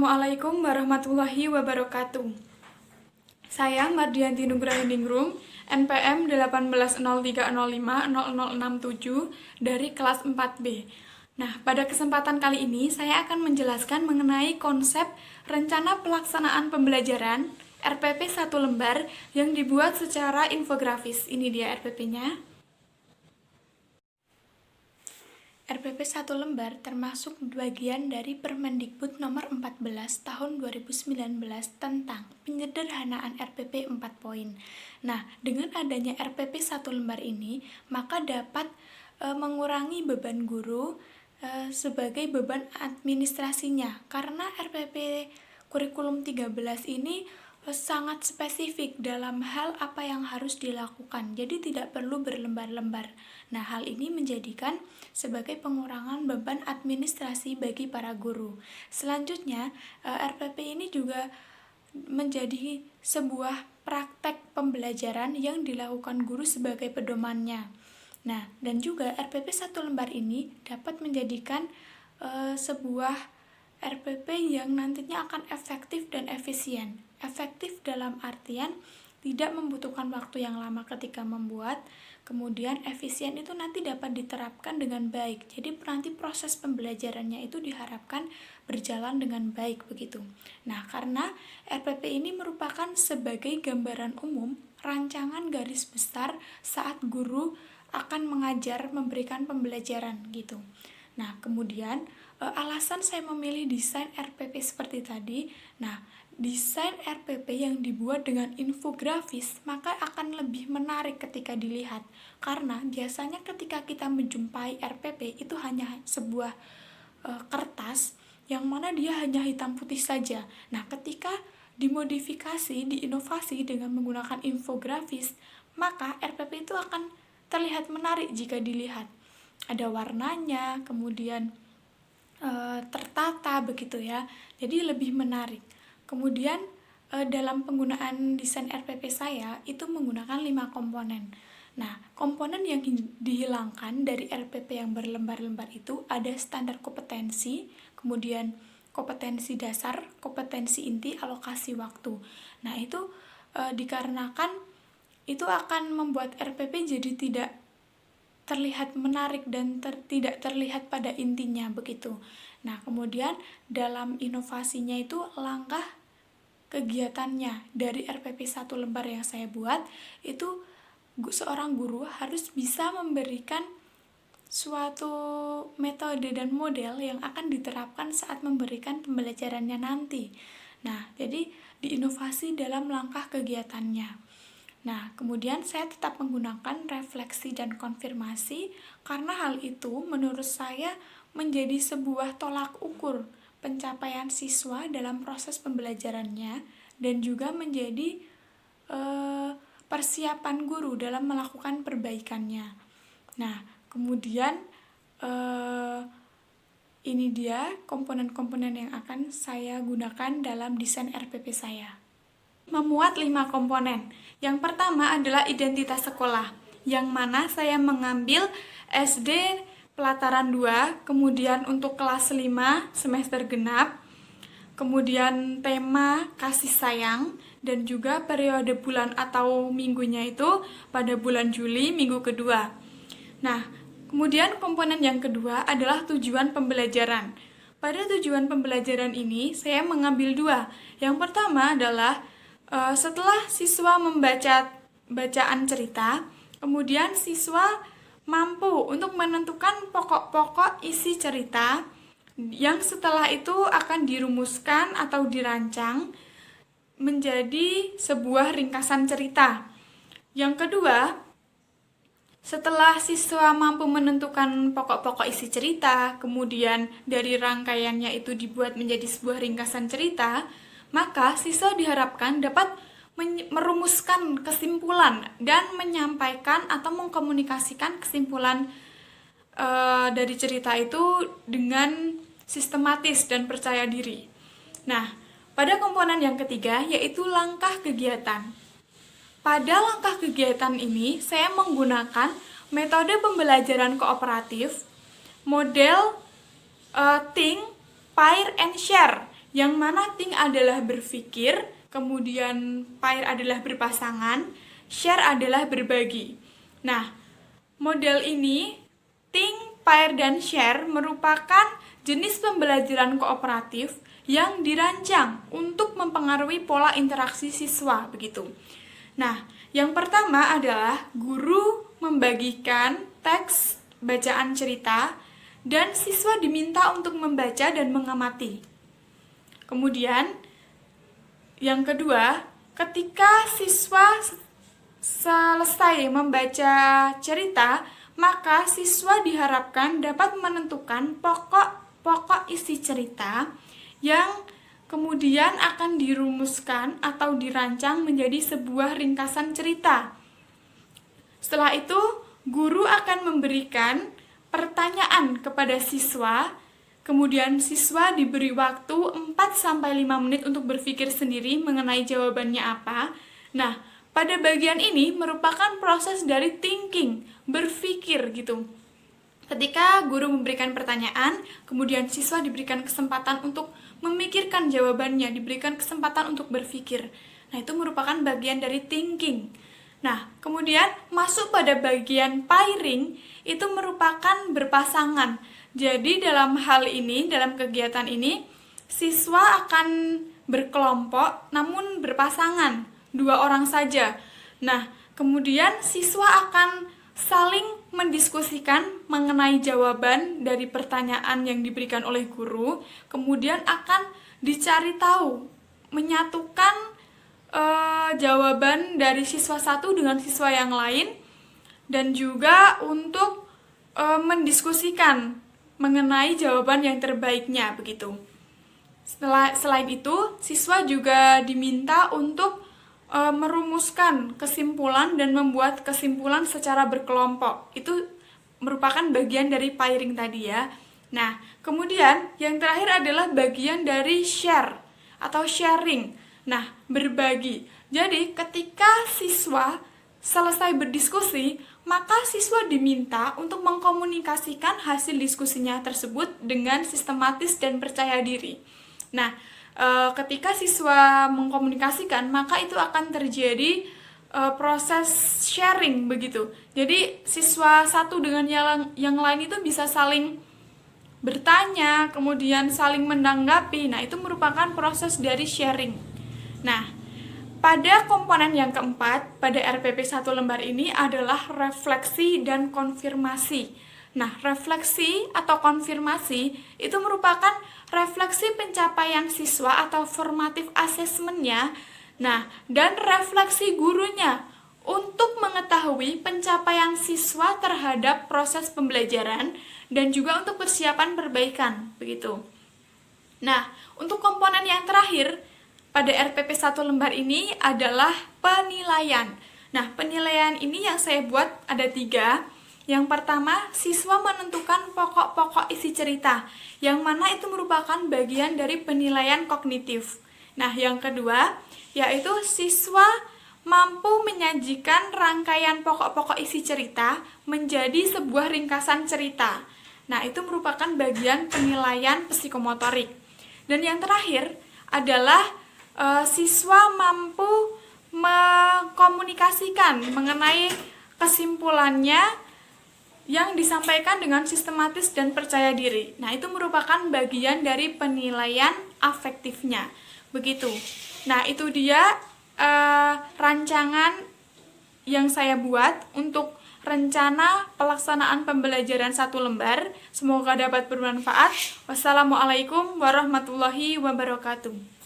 Assalamualaikum warahmatullahi wabarakatuh. Saya Mardianti Nugrahaningrum, NPM 1803050067 dari kelas 4B. Nah, pada kesempatan kali ini saya akan menjelaskan mengenai konsep rencana pelaksanaan pembelajaran RPP 1 lembar yang dibuat secara infografis. Ini dia RPP-nya. RPP 1 lembar termasuk bagian dari Permendikbud nomor 14 tahun 2019 tentang penyederhanaan RPP 4 poin. Nah, dengan adanya RPP 1 lembar ini, maka dapat mengurangi beban guru sebagai beban administrasinya, karena RPP kurikulum 13 ini sangat spesifik dalam hal apa yang harus dilakukan, jadi tidak perlu berlembar-lembar. Nah, hal ini menjadikan sebagai pengurangan beban administrasi bagi para guru. Selanjutnya, RPP ini juga menjadi sebuah praktek pembelajaran yang dilakukan guru sebagai pedomannya. Nah, dan juga RPP 1 lembar ini dapat menjadikan sebuah RPP yang nantinya akan efektif dan efisien. Efektif dalam artian tidak membutuhkan waktu yang lama ketika membuat, kemudian efisien itu nanti dapat diterapkan dengan baik. Jadi nanti proses pembelajarannya itu diharapkan berjalan dengan baik begitu. Nah, karena RPP ini merupakan sebagai gambaran umum rancangan garis besar saat guru akan mengajar memberikan pembelajaran gitu. Nah, kemudian alasan saya memilih desain RPP seperti tadi. Nah, desain RPP yang dibuat dengan infografis maka akan lebih menarik ketika dilihat, karena biasanya ketika kita menjumpai RPP itu hanya sebuah kertas yang mana dia hanya hitam putih saja. Nah, ketika dimodifikasi, diinovasi dengan menggunakan infografis, maka RPP itu akan terlihat menarik jika dilihat. Ada warnanya, kemudian tertata begitu ya, jadi lebih menarik. Kemudian dalam penggunaan desain RPP saya itu menggunakan 5 komponen. Nah, komponen yang dihilangkan dari RPP yang berlembar-lembar itu ada standar kompetensi, kemudian kompetensi dasar, kompetensi inti, alokasi waktu. Nah, itu dikarenakan itu akan membuat RPP jadi tidak terlihat menarik dan tidak terlihat pada intinya begitu. Nah, kemudian dalam inovasinya itu langkah kegiatannya dari RPP 1 lembar yang saya buat itu seorang guru harus bisa memberikan suatu metode dan model yang akan diterapkan saat memberikan pembelajarannya nanti. Nah, jadi diinovasi dalam langkah kegiatannya. Nah, kemudian saya tetap menggunakan refleksi dan konfirmasi karena hal itu menurut saya menjadi sebuah tolak ukur pencapaian siswa dalam proses pembelajarannya dan juga menjadi persiapan guru dalam melakukan perbaikannya. Nah, kemudian ini dia komponen-komponen yang akan saya gunakan dalam desain RPP saya. Memuat 5 komponen. Yang pertama adalah identitas sekolah, yang mana saya mengambil SD Pelataran 2, kemudian untuk kelas 5 semester genap, kemudian tema kasih sayang, dan juga periode bulan atau minggunya itu pada bulan Juli minggu kedua. Nah, kemudian komponen yang kedua adalah tujuan pembelajaran. Pada tujuan pembelajaran ini saya mengambil 2. Yang pertama adalah setelah siswa membaca bacaan cerita, kemudian siswa mampu untuk menentukan pokok-pokok isi cerita yang setelah itu akan dirumuskan atau dirancang menjadi sebuah ringkasan cerita. Yang kedua, setelah siswa mampu menentukan pokok-pokok isi cerita, kemudian dari rangkaiannya itu dibuat menjadi sebuah ringkasan cerita, maka siswa diharapkan dapat merumuskan kesimpulan dan menyampaikan atau mengkomunikasikan kesimpulan dari cerita itu dengan sistematis dan percaya diri. Nah, pada komponen yang ketiga yaitu langkah kegiatan. Pada langkah kegiatan ini saya menggunakan metode pembelajaran kooperatif, model think, pair, and share, yang mana think adalah berpikir, kemudian pair adalah berpasangan, share adalah berbagi. Nah, model ini, think, pair, dan share merupakan jenis pembelajaran kooperatif yang dirancang untuk mempengaruhi pola interaksi siswa, begitu. Nah, yang pertama adalah guru membagikan teks bacaan cerita dan siswa diminta untuk membaca dan mengamati. Kemudian, yang kedua, ketika siswa selesai membaca cerita, maka siswa diharapkan dapat menentukan pokok isi cerita yang kemudian akan dirumuskan atau dirancang menjadi sebuah ringkasan cerita. Setelah itu, guru akan memberikan pertanyaan kepada siswa, kemudian siswa diberi waktu 4-5 menit untuk berpikir sendiri mengenai jawabannya apa. Nah, pada bagian ini merupakan proses dari thinking, berpikir gitu. Ketika guru memberikan pertanyaan, kemudian siswa diberikan kesempatan untuk memikirkan jawabannya, diberikan kesempatan untuk berpikir. Nah, itu merupakan bagian dari thinking. Nah, kemudian masuk pada bagian pairing, itu merupakan berpasangan. Jadi dalam hal ini, dalam kegiatan ini, siswa akan berkelompok namun berpasangan, 2 orang saja. Nah, kemudian siswa akan saling mendiskusikan mengenai jawaban dari pertanyaan yang diberikan oleh guru, kemudian akan dicari tahu, menyatukan jawaban dari siswa satu dengan siswa yang lain, dan juga untuk mendiskusikan mengenai jawaban yang terbaiknya, begitu. Selain itu, siswa juga diminta untuk merumuskan kesimpulan dan membuat kesimpulan secara berkelompok. Itu merupakan bagian dari pairing tadi ya. Nah, kemudian yang terakhir adalah bagian dari share atau sharing. Nah, berbagi. Jadi, ketika siswa selesai berdiskusi, maka siswa diminta untuk mengkomunikasikan hasil diskusinya tersebut dengan sistematis dan percaya diri. Nah, ketika siswa mengkomunikasikan, maka itu akan terjadi proses sharing begitu. Jadi siswa satu dengan yang lain itu bisa saling bertanya, kemudian saling menanggapi. Nah, itu merupakan proses dari sharing. Nah, pada komponen yang keempat, pada RPP 1 lembar ini adalah refleksi dan konfirmasi. Nah, refleksi atau konfirmasi itu merupakan refleksi pencapaian siswa atau formative assessment-nya, nah, dan refleksi gurunya untuk mengetahui pencapaian siswa terhadap proses pembelajaran dan juga untuk persiapan perbaikan, begitu. Nah, untuk komponen yang terakhir pada RPP 1 lembar ini adalah penilaian. Nah, penilaian ini yang saya buat ada 3. Yang pertama, siswa menentukan pokok-pokok isi cerita, yang mana itu merupakan bagian dari penilaian kognitif. Nah, yang kedua, yaitu siswa mampu menyajikan rangkaian pokok-pokok isi cerita menjadi sebuah ringkasan cerita. Nah, itu merupakan bagian penilaian psikomotorik. Dan yang terakhir adalah siswa mampu mengkomunikasikan mengenai kesimpulannya yang disampaikan dengan sistematis dan percaya diri. Nah, itu merupakan bagian dari penilaian afektifnya. Begitu. Nah, itu dia rancangan yang saya buat untuk rencana pelaksanaan pembelajaran 1 lembar. Semoga dapat bermanfaat. Wassalamualaikum warahmatullahi wabarakatuh.